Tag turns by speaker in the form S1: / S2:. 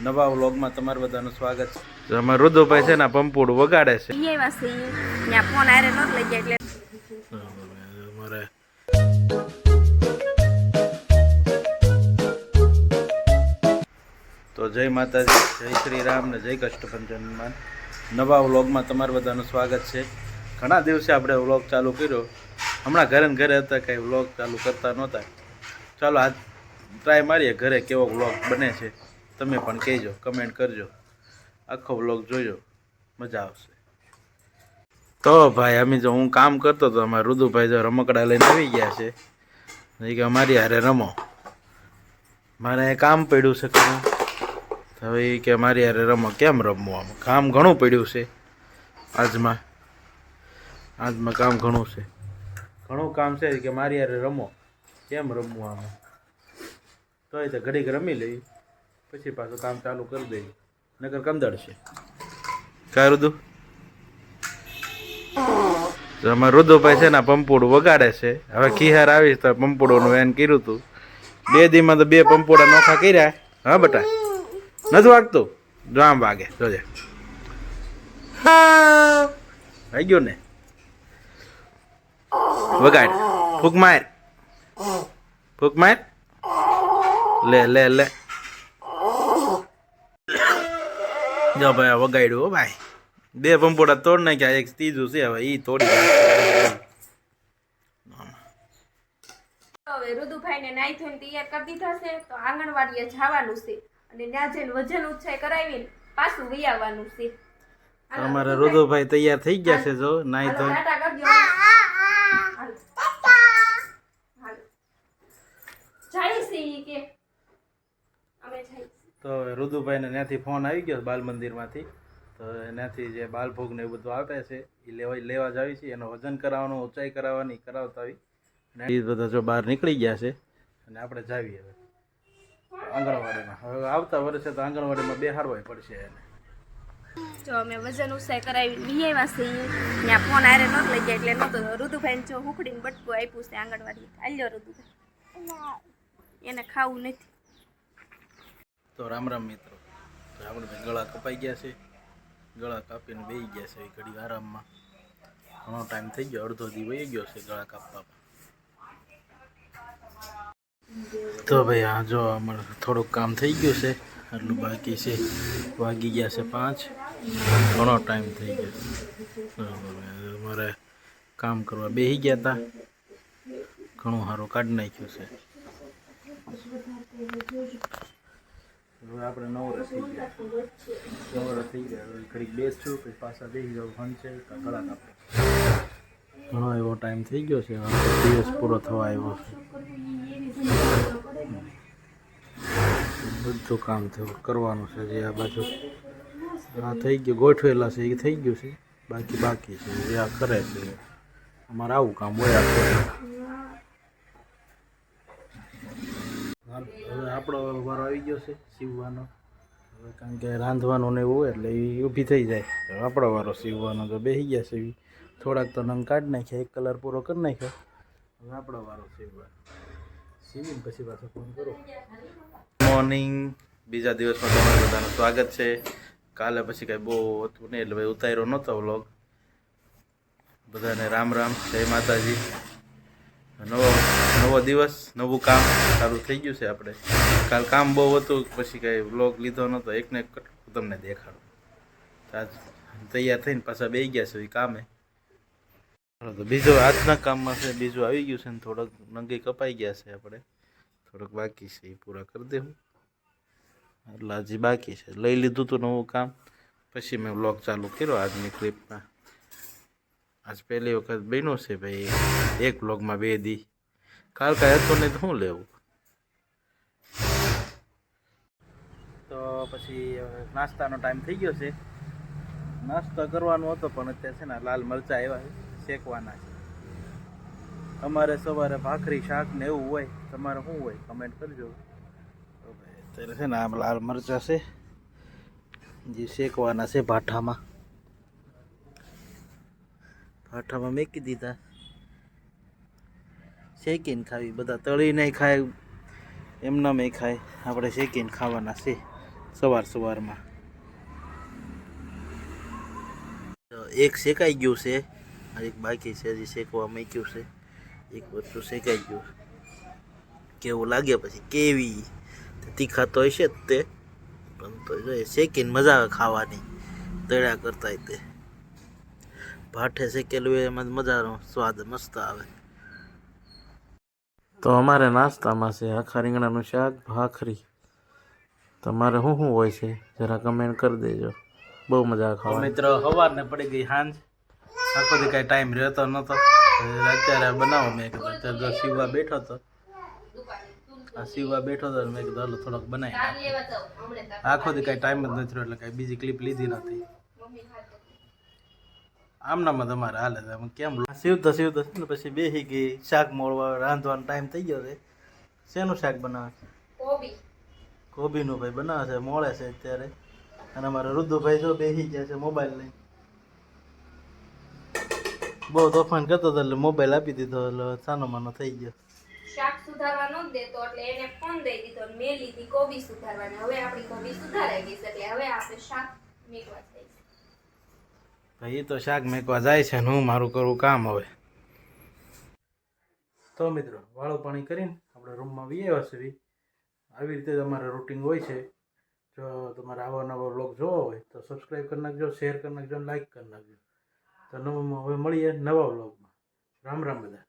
S1: નવા વ્લોગમાં તમારું બધાનું સ્વાગત છે. અમાર રુદુભાઈ છે ને પંપુડું વગાડે છે.
S2: ફોન આરે નહોતો લઈ ગયા એટલે
S1: અમારે તો જય માતાજી, જય શ્રી રામ ને જય કષ્ટભંજન. નવા વ્લોગમાં તમારું બધાનું સ્વાગત છે. ઘણા દિવસે આપણે વ્લોગ ચાલુ કર્યો. હમણાં ઘરે ને ઘરે હતા, કંઈ વ્લોગ ચાલુ કરતા નહોતા. ચાલો આજ ટ્રાય મારીએ ઘરે કેવો વ્લોગ બને છે. તમે પણ કહેજો, કમેન્ટ કરજો, આખો વ્લોગ જોજો, મજા આવશે. તો ભાઈ અમે જો હું કામ કરતો હતો, અમારા રુદુભાઈ જો રમકડા લઈને આવી ગયા છે. કે અમારી હારે રમો, મારે કામ પડ્યું છે ઘણું. હવે એ કે મારી હારે રમો. કેમ રમવું? આમાં કામ ઘણું પડ્યું છે. આજમાં કામ ઘણું છે, ઘણું કામ છે કે મારી હારે રમો. કેમ રમવું આમાં? તોય તો ઘડીક રમી લઈ, પછી પાછું કામ ચાલુ કરી દઈએ, નકર કંદડ છે. કા રુદુ? અમારે રુદુભાઈ છે ને પંપુડું વગાડે છે. હવે ખીહાર આવીશ તો પંપુડોનું વેન કર્યું હતું. 2 દીમાં તો 2 પંપુડા નોખા કર્યા. હા બટા, નથી વાગતું? જો આમ વાગે, જોજે. આવી ગયો ને? વગાડ, ફૂક માર, ફૂક માર. લે લે લે, જો ભાઈ વગાડ્યું. હો ભાઈ, 2 પંપોડા તોડ નાખ્યા, એક ત્રીજું છે હવે ઈ તોડી
S2: હવે રુદુભાઈને નાઈ ધોઈને તૈયાર કરી દીધા છે, તો આંગણવાડીએ જવાનું છે અને ત્યાં જઈને વજન ઉછાઈ કરાવીને પાછું વહી આવવાનું છે.
S1: અમારા રુદુભાઈ તૈયાર થઈ ગયા છે. જો નાઈ ધોઈ
S2: ટાટા કરજો. જાય છે ઈ કે અમે જાય.
S1: તો રુદુભાઈને ત્યાંથી ફોન આવી ગયો બાલ મંદિરમાંથી. તો એનાથી જે બાલભોગ ને એવું બધું આપે છે એ લેવા જ આવી છે. એનું વજન કરાવવાનું, ઊંચાઈ કરાવવાની કરાવતા આવી. એ બધા જો બહાર નીકળી ગયા છે અને આપણે જાવીએ હવે આંગણવાડીમાં. હવે આવતા વર્ષે તો આંગણવાડીમાં બેહાડવા પડશે એને.
S2: જો અમે વજન ઉછાઈ કરાવી લઈ આવ્યા છે. ત્યાં ફોન આરે નહોતો લઈ ગયા એટલે નહોતો. રુદુભાઈને જો હુકડીને બટકું આપ્યું છે આંગણવાડી. આલ્યો રુદુભાઈ, એને ખાવું નથી.
S1: તો રામ રામ મિત્રો. તો આપણે ગળા કપાઈ ગયા છે. ગળા કાપીને બેસી ગયા છે ઘડી આરામમાં. ઘણો ટાઈમ થઈ ગયો, અડધો દી વહી ગયો છે ગળા કાપવામાં. તો ભાઈ આ જો અમારે થોડુંક કામ થઈ ગયું છે, આટલું બાકી છે. વાગી ગયા છે 5. ઘણો ટાઈમ થઈ ગયો. અમારે કામ કરવા બેસી ગયા હતા, ઘણું સારું કાઢી નાખ્યું છે. હવે આપણે નવરા થઈ ગયા. ઘડીક બેસશું પછી પાછા બેસી જાવ. ફન છે ગળા કાપે. ઘણો એવો ટાઈમ થઈ ગયો છે. દિવસ પૂરો થવા આવ્યો છે. બધું કામ થયું કરવાનું છે. જે આ બાજુ આ થઈ ગયું ગોઠવેલા છે એ થઈ ગયું છે. બાકી છે જે આ કરે છે. અમારે આવું કામ હોય. હવે આપણો વારો આવી ગયો છે સીવવાનો. હવે કારણ કે રાંધવાનું ને એવું હોય એટલે એ ઊભી થઈ જાય. આપણો વારો સીવવાનો. તો બેસી ગયા છે. થોડાક તો નંગ કાઢી નાખ્યા, એક કલર પૂરો કરી નાખ્યો. હવે આપણો વારો સીવવાનો. સીવીને પછી પાછો ફોન કરો. મોર્નિંગ, બીજા દિવસમાં તમારું બધાનું સ્વાગત છે. કાલે પછી કાંઈ બહુ હતું નહીં એટલે ભાઈ ઉતાર્યો નહોતો વ્લોગ. બધાને રામ રામ, જય માતાજી. નવો દિવસ, નવું કામ ચાલુ થઈ ગયું છે. આપણે કાલ કામ બહુ હતું, પછી કાંઈ વ્લોગ લીધો નહોતો. એકને એક તમને દેખાડું. આજ તૈયાર થઈને પાછા બેસી ગયા છે એ કામે. તો બીજો આજના કામમાં છે, બીજું આવી ગયું છે ને થોડોક નંગી કપાઈ ગયા છે. આપણે થોડોક બાકી છે, એ પૂરા કરી દેવું. એટલે હજી બાકી છે. લઈ લીધું હતું નવું કામ, પછી મેં વ્લોગ ચાલુ કર્યો આજની ક્લિપમાં. આજ પહેલી વખત બન્યું છે ભાઈ એક વ્લોગમાં 2 દી. કાલ કાંઈ હતું નહીં તો શું લેવું. તો પછી નાસ્તાનો ટાઈમ થઈ ગયો છે. નાસ્તો કરવાનો હતો પણ અત્યારે છે ને લાલ મરચાં આવ્યા શેકવાના છે. અમારે સવારે ભાખરી શાક ને એવું હોય. તમારે શું હોય કમેન્ટ કરજો. અત્યારે છે ને આ લાલ મરચાં છે જે શેકવાના છે ભાઠામાં મૂકી દીધા. શેકીને ખાવી. બધા તળીને ખાય, એમનામ ખાય. આપણે શેકીને ખાવાના છે. સવારમાં એક શેકાઈ ગયું છે, એક બાકી છે, હજી શેકવા મૂક્યું છે. એક વસ્તુ શેકાઈ ગયું, કેવું લાગે પછી કેવી તીખા તો હશે જ તે, પણ તો જોઈએ શેકીને મજા આવે ખાવાની, તળ્યા કરતા તે ભાઠે શેકેલું એમાં મજાનો સ્વાદ મસ્ત આવે. તો અમારે નાસ્તામાં છે આખા રીંગણાનું શાક, ભાખરી. તમારે શું શું હોય છે જરા કમેન્ટ કરી દેજો, બહુ મજા આવે ખાવાની. મિત્રો સવારને પડી ગઈ સાંજ, આખો દી કાંઈ ટાઈમ રહેતો નહોતો, અત્યારે બનાવો. મેં કીધું અત્યારે શિવવા બેઠો હતો, મેં કીધું હાલો થોડોક બનાવી આખો દી કાંઈ ટાઈમ જ નથી રહ્યો, એટલે કાંઈ બીજી ક્લિપ લીધી નથી. આમનામાં તમારે હાલે છે કેમ સીવતો ને પછી બેસી ગઈ શાક મોળવા, રાંધવાનો ટાઈમ થઈ ગયો છે. શેનું શાક બનાવે છે? કોબીનું ભાઈ બનાવે છે, મોળે છે અત્યારે. અને અમારા રુદ્ધુભાઈ જો બેસી ગયા છે મોબાઈલ લઈને, બહુ તોફાન કરતો હતો એટલે મોબાઈલ આપી દીધો, એટલે સાનો માનો થઈ ગયો.
S2: શાક સુધારવા ન દેતો એટલે એને ફોન દઈ દીધો, મેં લીધી કોબી સુધારવાની. હવે આપણી કોબી સુધારાઈ ગઈ છે, એટલે હવે આપણે શાક મેકવા થઈ છે.
S1: ભાઈ તો શાક મેકવા જાય છે ને હું મારું કરવું કામ. હવે તો મિત્રો વાળું પાણી કરીને આપણે રૂમમાં વી આવ્યા છીએ. આવી રીતે અમારે રૂટિન હોય છે. જો તમારે આવા નવા વ્લોગ જોવા હોય તો સબસ્ક્રાઈબ કરી નાખજો, શેર કરી નાખજો, લાઈક કરી નાખજો. તો હવે મળીએ નવા વ્લોગમાં. રામ રામ બધાને.